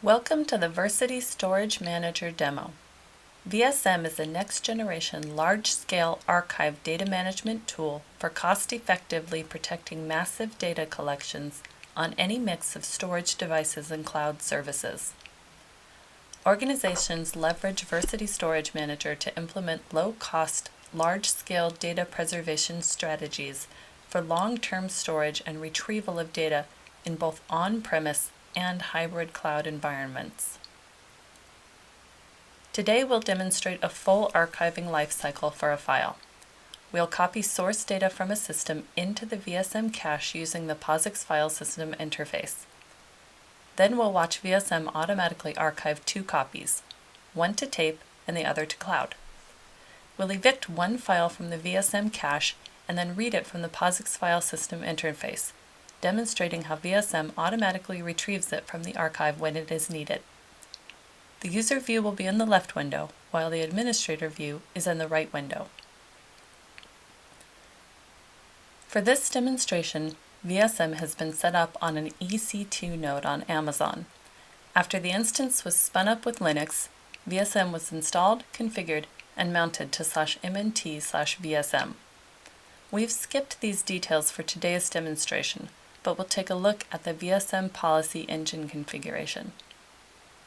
Welcome to the Versity Storage Manager demo. VSM is a next-generation large-scale archive data management tool for cost-effectively protecting massive data collections on any mix of storage devices and cloud services. Organizations leverage Versity Storage Manager to implement low-cost, large-scale data preservation strategies for long-term storage and retrieval of data in both on-premise and hybrid cloud environments. Today we'll demonstrate a full archiving lifecycle for a file. We'll copy source data from a system into the VSM cache using the POSIX file system interface. Then we'll watch VSM automatically archive two copies, one to tape and the other to cloud. We'll evict one file from the VSM cache and then read it from the POSIX file system interface, demonstrating how VSM automatically retrieves it from the archive when it is needed. The user view will be in the left window, while the administrator view is in the right window. For this demonstration, VSM has been set up on an EC2 node on Amazon. After the instance was spun up with Linux, VSM was installed, configured, and mounted to /mnt/VSM. We've skipped these details for today's demonstration, but we'll take a look at the VSM policy engine configuration.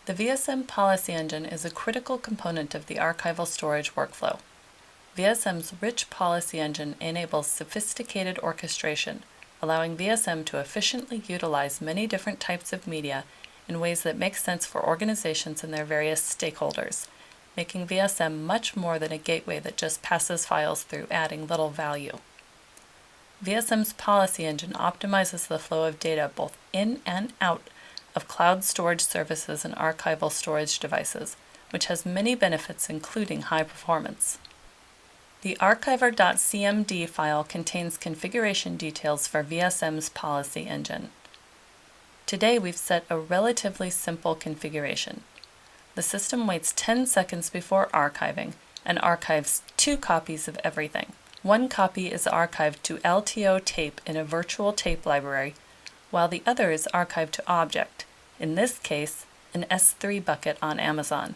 The VSM policy engine is a critical component of the archival storage workflow. VSM's rich policy engine enables sophisticated orchestration, allowing VSM to efficiently utilize many different types of media in ways that make sense for organizations and their various stakeholders, making VSM much more than a gateway that just passes files through, adding little value. VSM's policy engine optimizes the flow of data both in and out of cloud storage services and archival storage devices, which has many benefits including high performance. The archiver.cmd file contains configuration details for VSM's policy engine. Today we've set a relatively simple configuration. The system waits 10 seconds before archiving and archives two copies of everything. One copy is archived to LTO tape in a virtual tape library, while the other is archived to object, in this case, an S3 bucket on Amazon.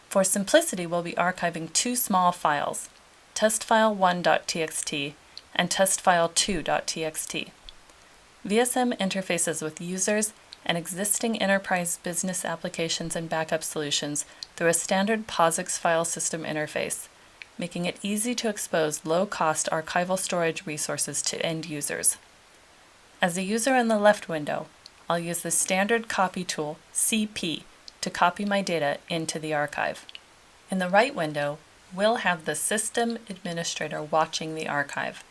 For simplicity, we'll be archiving two small files, testfile1.txt and testfile2.txt. VSM interfaces with users and existing enterprise business applications and backup solutions through a standard POSIX file system interface, making it easy to expose low-cost archival storage resources to end users. As a user in the left window, I'll use the standard copy tool, CP, to copy my data into the archive. In the right window, we'll have the system administrator watching the archive.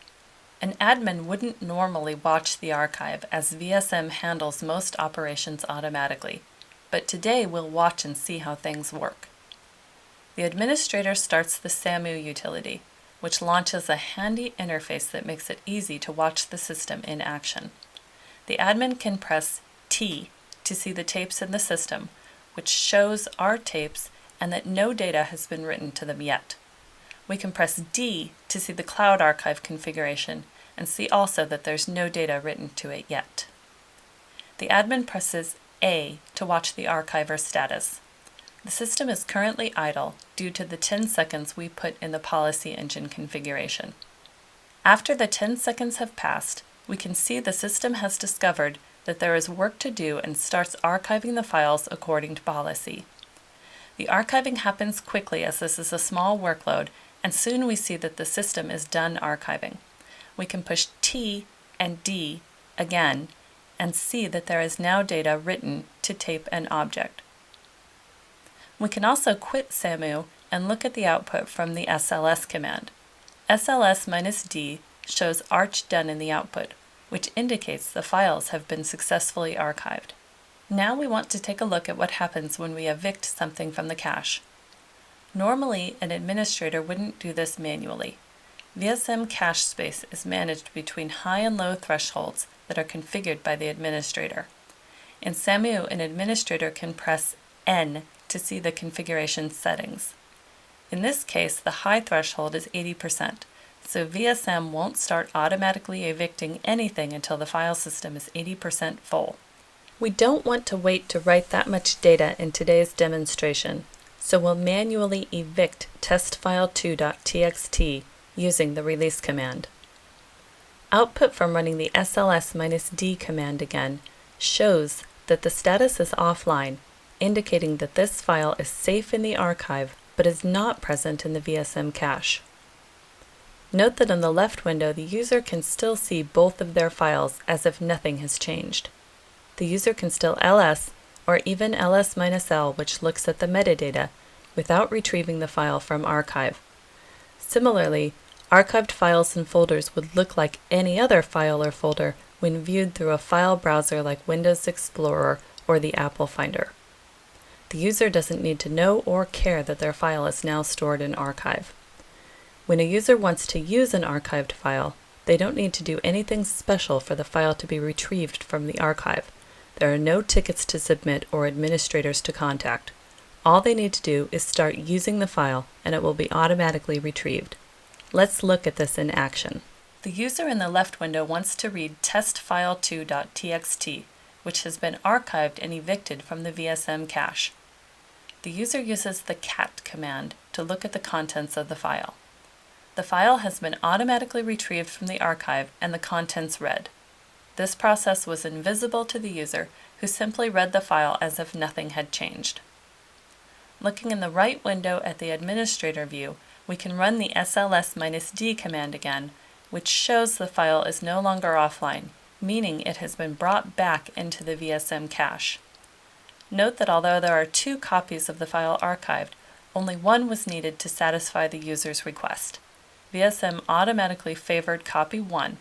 An admin wouldn't normally watch the archive as VSM handles most operations automatically, but today we'll watch and see how things work. The administrator starts the SAMU utility, which launches a handy interface that makes it easy to watch the system in action. The admin can press T to see the tapes in the system, which shows our tapes and that no data has been written to them yet. We can press D to see the cloud archive configuration and see also that there's no data written to it yet. The admin presses A to watch the archiver status. The system is currently idle due to the 10 seconds we put in the policy engine configuration. After the 10 seconds have passed, we can see the system has discovered that there is work to do and starts archiving the files according to policy. The archiving happens quickly as this is a small workload, and soon we see that the system is done archiving. We can push T and D again and see that there is now data written to tape and object. We can also quit SAMU and look at the output from the SLS command. SLS-D shows arch done in the output, which indicates the files have been successfully archived. Now we want to take a look at what happens when we evict something from the cache. Normally, an administrator wouldn't do this manually. VSM cache space is managed between high and low thresholds that are configured by the administrator. In SAMU, an administrator can press N to see the configuration settings. In this case, the high threshold is 80%, so VSM won't start automatically evicting anything until the file system is 80% full. We don't want to wait to write that much data in today's demonstration, so we'll manually evict testfile2.txt using the release command. Output from running the sls-d command again shows that the status is offline, indicating that this file is safe in the archive but is not present in the VSM cache. Note that in the left window the user can still see both of their files as if nothing has changed. The user can still ls or even ls-l, which looks at the metadata, without retrieving the file from archive. Similarly, archived files and folders would look like any other file or folder when viewed through a file browser like Windows Explorer or the Apple Finder. The user doesn't need to know or care that their file is now stored in archive. When a user wants to use an archived file, they don't need to do anything special for the file to be retrieved from the archive. There are no tickets to submit or administrators to contact. All they need to do is start using the file and it will be automatically retrieved. Let's look at this in action. The user in the left window wants to read testfile2.txt, which has been archived and evicted from the VSM cache. The user uses the cat command to look at the contents of the file. The file has been automatically retrieved from the archive and the contents read. This process was invisible to the user, who simply read the file as if nothing had changed. Looking in the right window at the administrator view, we can run the sls-d command again, which shows the file is no longer offline, meaning it has been brought back into the VSM cache. Note that although there are 2 copies of the file archived, only one was needed to satisfy the user's request. VSM automatically favored copy 1,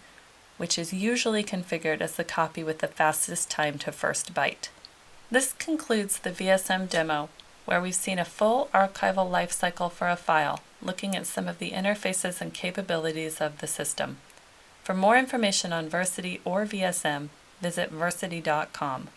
which is usually configured as the copy with the fastest time to first byte. This concludes the VSM demo, where we've seen a full archival lifecycle for a file, looking at some of the interfaces and capabilities of the system. For more information on Versity or VSM, visit versity.com.